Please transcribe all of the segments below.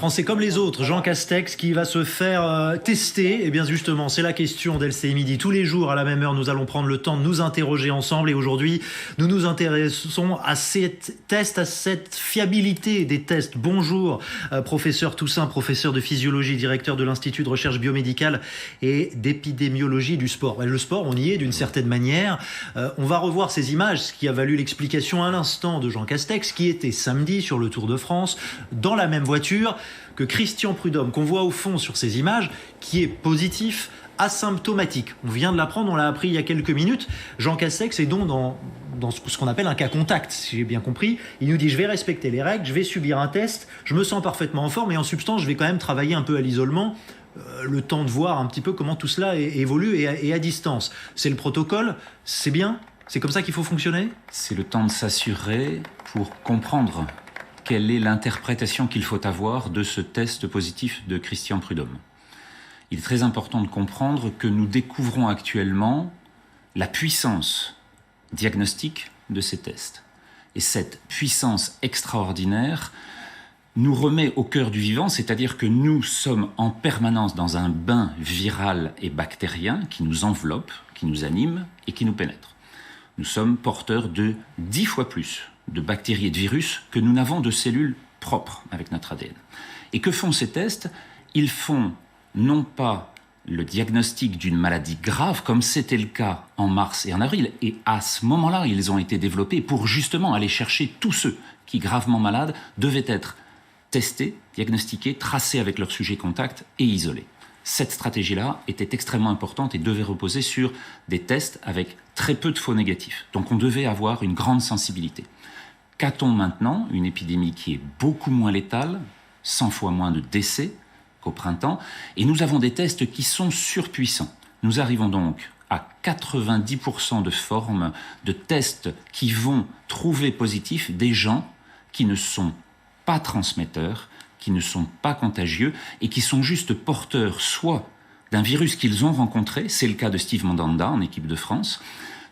Français comme les autres, Jean Castex, qui va se faire tester. Et bien justement, c'est la question d'LCI Midi. Tous les jours, à la même heure, nous allons prendre le temps de nous interroger ensemble. Et aujourd'hui, nous nous intéressons à ces tests, à cette fiabilité des tests. Bonjour, professeur Toussaint, professeur de physiologie, directeur de l'Institut de recherche biomédicale et d'épidémiologie du sport. Le sport, on y est d'une certaine manière. On va revoir ces images, ce qui a valu l'explication à l'instant de Jean Castex, qui était samedi sur le Tour de France, dans la même voiture que Christian Prudhomme, qu'on voit au fond sur ces images, qui est positif, asymptomatique. On vient de l'apprendre, on l'a appris il y a quelques minutes. Jean Castex est donc dans ce qu'on appelle un cas contact, si j'ai bien compris. Il nous dit, je vais respecter les règles, je vais subir un test, je me sens parfaitement en forme, et en substance, je vais quand même travailler un peu à l'isolement, le temps de voir un petit peu comment tout cela évolue et à distance. C'est le protocole, c'est bien, c'est comme ça qu'il faut fonctionner ? C'est le temps de s'assurer pour comprendre quelle est l'interprétation qu'il faut avoir de ce test positif de Christian Prudhomme. Il est très important de comprendre que nous découvrons actuellement la puissance diagnostique de ces tests. Et cette puissance extraordinaire nous remet au cœur du vivant, c'est-à-dire que nous sommes en permanence dans un bain viral et bactérien qui nous enveloppe, qui nous anime et qui nous pénètre. Nous sommes porteurs de 10 fois plus de bactéries et de virus que nous n'avons de cellules propres avec notre ADN. Et que font ces tests ? Ils font non pas le diagnostic d'une maladie grave, comme c'était le cas en mars et en avril, et à ce moment-là, ils ont été développés pour justement aller chercher tous ceux qui, gravement malades, devaient être testés, diagnostiqués, tracés avec leur sujet contact et isolés. Cette stratégie-là était extrêmement importante et devait reposer sur des tests avec très peu de faux négatifs. Donc on devait avoir une grande sensibilité. Qu'a-t-on maintenant ? Une épidémie qui est beaucoup moins létale, 100 fois moins de décès qu'au printemps, et nous avons des tests qui sont surpuissants. Nous arrivons donc à 90% de formes de tests qui vont trouver positifs des gens qui ne sont pas transmetteurs, qui ne sont pas contagieux et qui sont juste porteurs soit d'un virus qu'ils ont rencontré, c'est le cas de Steve Mandanda en équipe de France,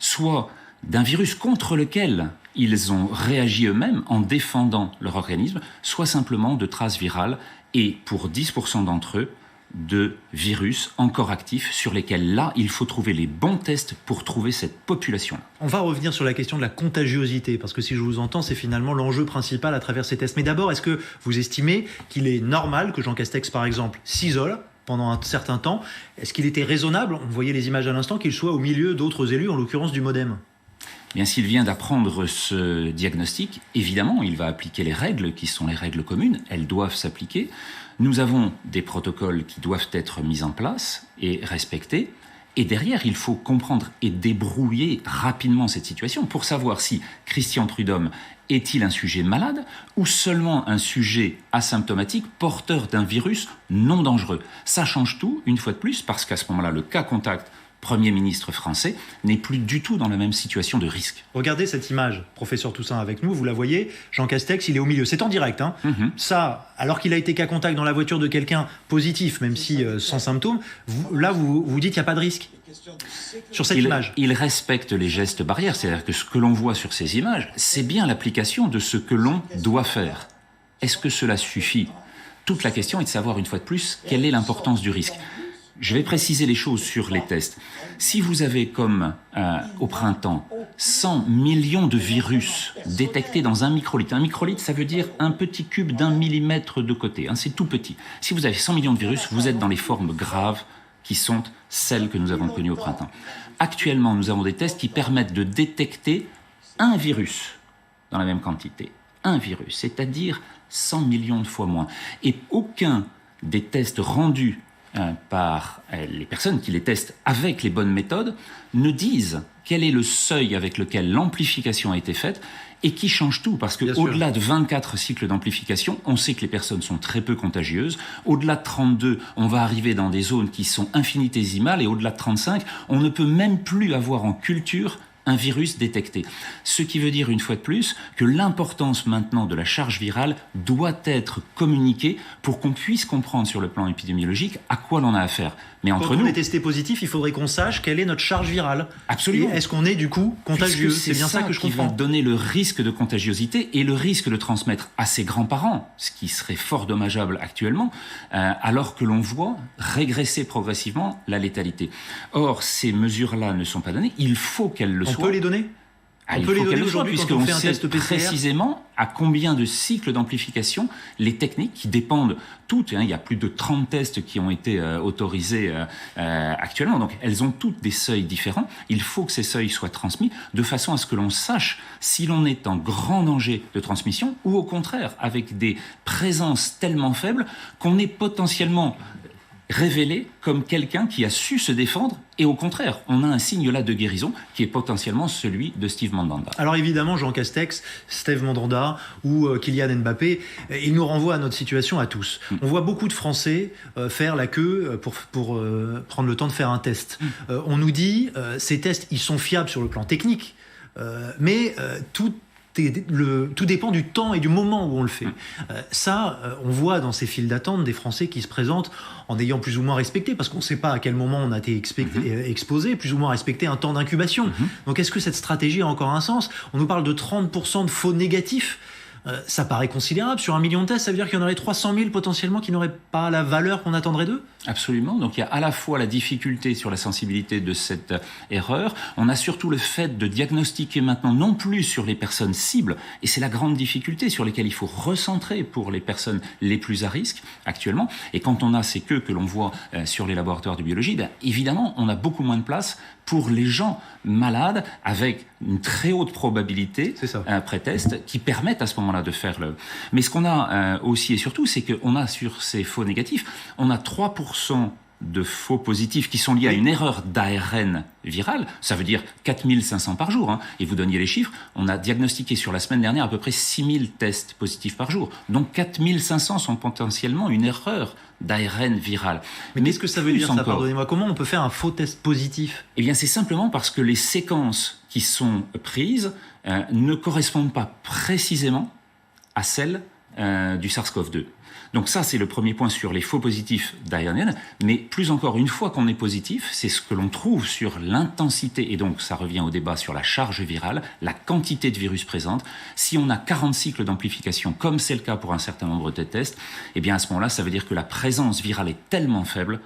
soit d'un virus contre lequel ils ont réagi eux-mêmes en défendant leur organisme, soit simplement de traces virales et pour 10% d'entre eux, de virus encore actifs sur lesquels, là, il faut trouver les bons tests pour trouver cette population-là. On va revenir sur la question de la contagiosité, parce que si je vous entends, c'est finalement l'enjeu principal à travers ces tests. Mais d'abord, est-ce que vous estimez qu'il est normal que Jean Castex, par exemple, s'isole pendant un certain temps ? Est-ce qu'il était raisonnable, on voyait les images à l'instant, qu'il soit au milieu d'autres élus, en l'occurrence du MoDem ? Bien, s'il vient d'apprendre ce diagnostic, évidemment, il va appliquer les règles qui sont les règles communes. Elles doivent s'appliquer. Nous avons des protocoles qui doivent être mis en place et respectés. Et derrière, il faut comprendre et débrouiller rapidement cette situation pour savoir si Christian Prudhomme est-il un sujet malade ou seulement un sujet asymptomatique porteur d'un virus non dangereux. Ça change tout, une fois de plus, parce qu'à ce moment-là, le cas contact Premier ministre français, n'est plus du tout dans la même situation de risque. Regardez cette image, professeur Toussaint avec nous, vous la voyez, Jean Castex, il est au milieu, c'est en direct. Hein. Ça, alors qu'il a été cas contact dans la voiture de quelqu'un positif, même si sans symptômes, vous dites qu'il n'y a pas de risque sur cette image. Il respecte les gestes barrières, c'est-à-dire que ce que l'on voit sur ces images, c'est bien l'application de ce que l'on doit faire. Est-ce que cela suffit ? Toute la question est de savoir une fois de plus quelle est l'importance du risque. Je vais préciser les choses sur les tests. Si vous avez, comme au printemps, 100 millions de virus détectés dans un microlitre, ça veut dire un petit cube d'1 millimètre de côté, hein, c'est tout petit. Si vous avez 100 millions de virus, vous êtes dans les formes graves qui sont celles que nous avons connues au printemps. Actuellement, nous avons des tests qui permettent de détecter un virus dans la même quantité. Un virus, c'est-à-dire 100 millions de fois moins. Et aucun des tests rendus par les personnes qui les testent avec les bonnes méthodes, ne disent quel est le seuil avec lequel l'amplification a été faite et qui change tout. Parce qu'au-delà de 24 cycles d'amplification, on sait que les personnes sont très peu contagieuses. Au-delà de 32, on va arriver dans des zones qui sont infinitésimales. Et au-delà de 35, on ne peut même plus avoir en culture un virus détecté. Ce qui veut dire, une fois de plus, que l'importance maintenant de la charge virale doit être communiquée pour qu'on puisse comprendre sur le plan épidémiologique à quoi l'on a affaire. Mais entre Quand on est testé positif, il faudrait qu'on sache quelle est notre charge virale. Absolument. Et est-ce qu'on est du coup contagieux? C'est bien ça que je comprends. Qui va donner le risque de contagiosité et le risque de transmettre à ses grands-parents, ce qui serait fort dommageable actuellement, alors que l'on voit régresser progressivement la létalité. Or, ces mesures-là ne sont pas données. Il faut qu'elles le soient. On peut les donner? On peut les donner aujourd'hui quand on fait un test PCR. Précisément à combien de cycles d'amplification les techniques qui dépendent toutes, il y a plus de 30 tests qui ont été autorisés actuellement, donc elles ont toutes des seuils différents. Il faut que ces seuils soient transmis de façon à ce que l'on sache si l'on est en grand danger de transmission ou au contraire avec des présences tellement faibles qu'on est potentiellement révélé comme quelqu'un qui a su se défendre et au contraire, on a un signe là de guérison qui est potentiellement celui de Steve Mandanda. Alors évidemment, Jean Castex, Steve Mandanda ou Kylian Mbappé, ils nous renvoient à notre situation à tous. On voit beaucoup de Français faire la queue pour prendre le temps de faire un test. On nous dit, ces tests, ils sont fiables sur le plan technique, mais tout dépend du temps et du moment où on le fait. On voit dans ces files d'attente des Français qui se présentent en ayant plus ou moins respecté, parce qu'on ne sait pas à quel moment on a été exposé, plus ou moins respecté un temps d'incubation. Donc est-ce que cette stratégie a encore un sens? On nous parle de 30% de faux négatifs. Ça paraît considérable. Sur 1 million de tests, ça veut dire qu'il y en aurait 300 000 potentiellement qui n'auraient pas la valeur qu'on attendrait d'eux? Absolument. Donc il y a à la fois la difficulté sur la sensibilité de cette erreur, on a surtout le fait de diagnostiquer maintenant non plus sur les personnes cibles, et c'est la grande difficulté sur lesquelles il faut recentrer pour les personnes les plus à risque actuellement. Et quand on a ces queues que l'on voit sur les laboratoires de biologie, évidemment, on a beaucoup moins de place pour les gens malades avec une très haute probabilité pré-test qui permettent à ce moment-là de faire le... Mais ce qu'on a aussi et surtout, c'est qu'on a sur ces faux négatifs, on a 3% de faux positifs qui sont liés à une erreur d'ARN viral, ça veut dire 4500 par jour, et vous donniez les chiffres, on a diagnostiqué sur la semaine dernière à peu près 6000 tests positifs par jour, donc 4500 sont potentiellement une erreur d'ARN viral. Mais qu'est-ce que ça veut dire ça, pardonnez-moi? Comment on peut faire un faux test positif? Eh bien c'est simplement parce que les séquences qui sont prises ne correspondent pas précisément à celles du SARS-CoV-2. Donc ça, c'est le premier point sur les faux positifs d'ARN. Mais plus encore, une fois qu'on est positif, c'est ce que l'on trouve sur l'intensité, et donc ça revient au débat sur la charge virale, la quantité de virus présente. Si on a 40 cycles d'amplification, comme c'est le cas pour un certain nombre de tests, eh bien à ce moment-là, ça veut dire que la présence virale est tellement faible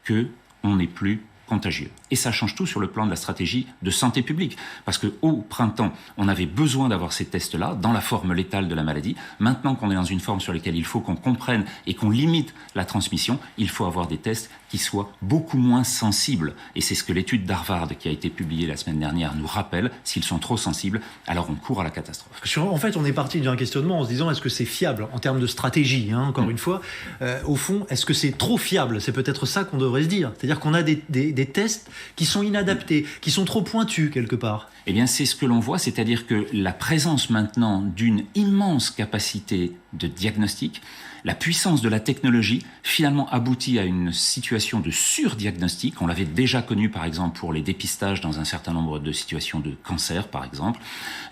qu'on n'est plus contagieux. Et ça change tout sur le plan de la stratégie de santé publique. Parce qu'au printemps, on avait besoin d'avoir ces tests-là dans la forme létale de la maladie. Maintenant qu'on est dans une forme sur laquelle il faut qu'on comprenne et qu'on limite la transmission, il faut avoir des tests qui soient beaucoup moins sensibles. Et c'est ce que l'étude d'Harvard qui a été publiée la semaine dernière nous rappelle. S'ils sont trop sensibles, alors on court à la catastrophe. En fait, on est parti d'un questionnement en se disant est-ce que c'est fiable en termes de stratégie, encore une fois. Au fond, est-ce que c'est trop fiable? C'est peut-être ça qu'on devrait se dire. C'est-à-dire qu'on a des tests qui sont inadaptés, qui sont trop pointus quelque part. Eh bien, c'est ce que l'on voit, c'est-à-dire que la présence maintenant d'une immense capacité de diagnostic, la puissance de la technologie, finalement aboutit à une situation de surdiagnostic. On l'avait déjà connu, par exemple, pour les dépistages dans un certain nombre de situations de cancer, par exemple.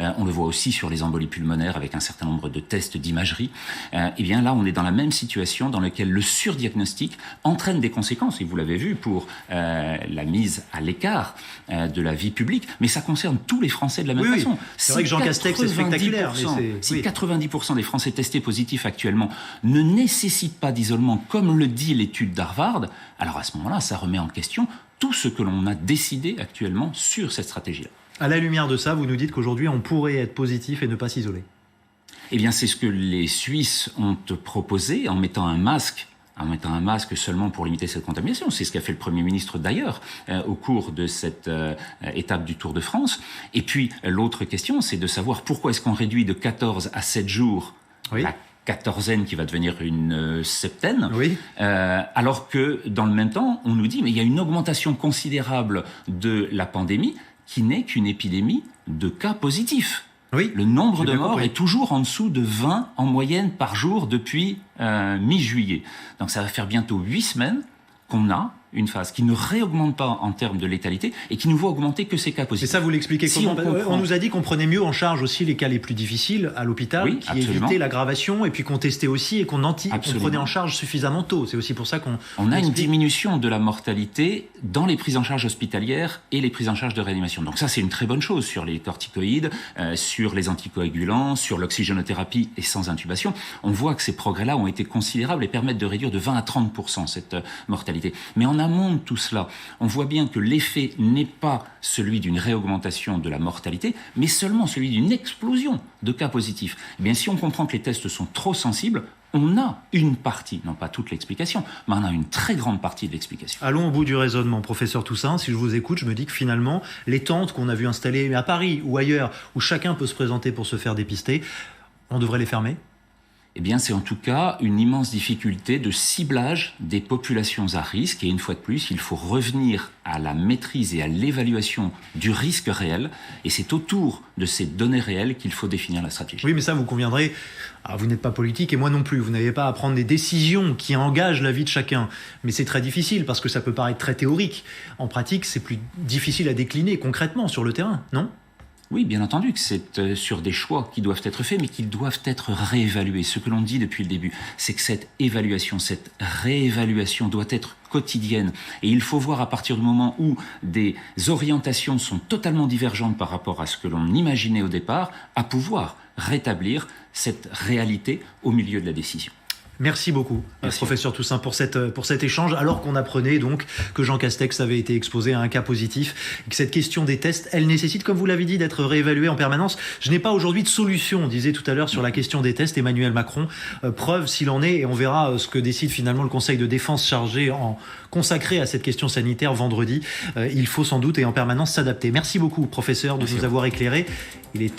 On le voit aussi sur les embolies pulmonaires avec un certain nombre de tests d'imagerie. Eh bien, là, on est dans la même situation dans laquelle le surdiagnostic entraîne des conséquences, et vous l'avez vu, pour la mise à l'écart de la vie publique, mais ça concerne tous les Français de la même façon. C'est vrai que Jean Castex, c'est spectaculaire. Si 90% des Français testés positifs actuellement ne nécessitent pas d'isolement, comme le dit l'étude d'Harvard, alors à ce moment-là, ça remet en question tout ce que l'on a décidé actuellement sur cette stratégie-là. À la lumière de ça, vous nous dites qu'aujourd'hui, on pourrait être positif et ne pas s'isoler. Eh bien, c'est ce que les Suisses ont proposé en mettant un masque seulement pour limiter cette contamination. C'est ce qu'a fait le Premier ministre d'ailleurs au cours de cette étape du Tour de France. Et puis l'autre question, c'est de savoir pourquoi est-ce qu'on réduit de 14 à 7 jours la quatorzaine qui va devenir une septaine, alors que dans le même temps, on nous dit mais il y a une augmentation considérable de la pandémie qui n'est qu'une épidémie de cas positifs. Le nombre de morts est toujours en dessous de 20 en moyenne par jour depuis mi-juillet. Donc ça va faire bientôt 8 semaines qu'on a une phase, qui ne réaugmente pas en termes de létalité et qui ne voit augmenter que ces cas Et positifs. ça, vous l'expliquez Si comment? on Nous a dit qu'on prenait mieux en charge aussi les cas les plus difficiles à l'hôpital, Oui, qui absolument. évitaient l'aggravation, et puis qu'on testait aussi et qu'on Absolument. prenait en charge suffisamment tôt. C'est aussi pour ça qu'on On a une explique. diminution de la mortalité dans les prises en charge hospitalières et les prises en charge de réanimation. Donc ça, c'est une très bonne chose sur les corticoïdes, sur les anticoagulants, sur l'oxygénothérapie et sans intubation. On voit que ces progrès-là ont été considérables et permettent de réduire de 20 à 30% cette mortalité. Mais en amont de tout cela, on voit bien que l'effet n'est pas celui d'une réaugmentation de la mortalité, mais seulement celui d'une explosion de cas positifs. Eh bien, si on comprend que les tests sont trop sensibles, on a une partie, non pas toute l'explication, mais on a une très grande partie de l'explication. Allons au bout du raisonnement, professeur Toussaint. Si je vous écoute, je me dis que finalement, les tentes qu'on a vues installées à Paris ou ailleurs, où chacun peut se présenter pour se faire dépister, on devrait les fermer? Eh bien, c'est en tout cas une immense difficulté de ciblage des populations à risque. Et une fois de plus, il faut revenir à la maîtrise et à l'évaluation du risque réel. Et c'est autour de ces données réelles qu'il faut définir la stratégie. Oui, mais ça, vous conviendrez, vous n'êtes pas politique et moi non plus. Vous n'avez pas à prendre des décisions qui engagent la vie de chacun. Mais c'est très difficile parce que ça peut paraître très théorique. En pratique, c'est plus difficile à décliner concrètement sur le terrain, non ? Oui, bien entendu que c'est sur des choix qui doivent être faits, mais qui doivent être réévalués. Ce que l'on dit depuis le début, c'est que cette évaluation, cette réévaluation doit être quotidienne. Et il faut voir à partir du moment où des orientations sont totalement divergentes par rapport à ce que l'on imaginait au départ, à pouvoir rétablir cette réalité au milieu de la décision. Merci beaucoup, professeur Toussaint, pour cet échange, alors qu'on apprenait donc que Jean Castex avait été exposé à un cas positif, et que cette question des tests, elle nécessite, comme vous l'avez dit, d'être réévaluée en permanence. Je n'ai pas aujourd'hui de solution, on disait tout à l'heure, sur la question des tests, Emmanuel Macron, preuve s'il en est, et on verra ce que décide finalement le Conseil de défense consacré à cette question sanitaire vendredi. Il faut sans doute et en permanence s'adapter. Merci beaucoup, professeur, de nous avoir éclairés. Il est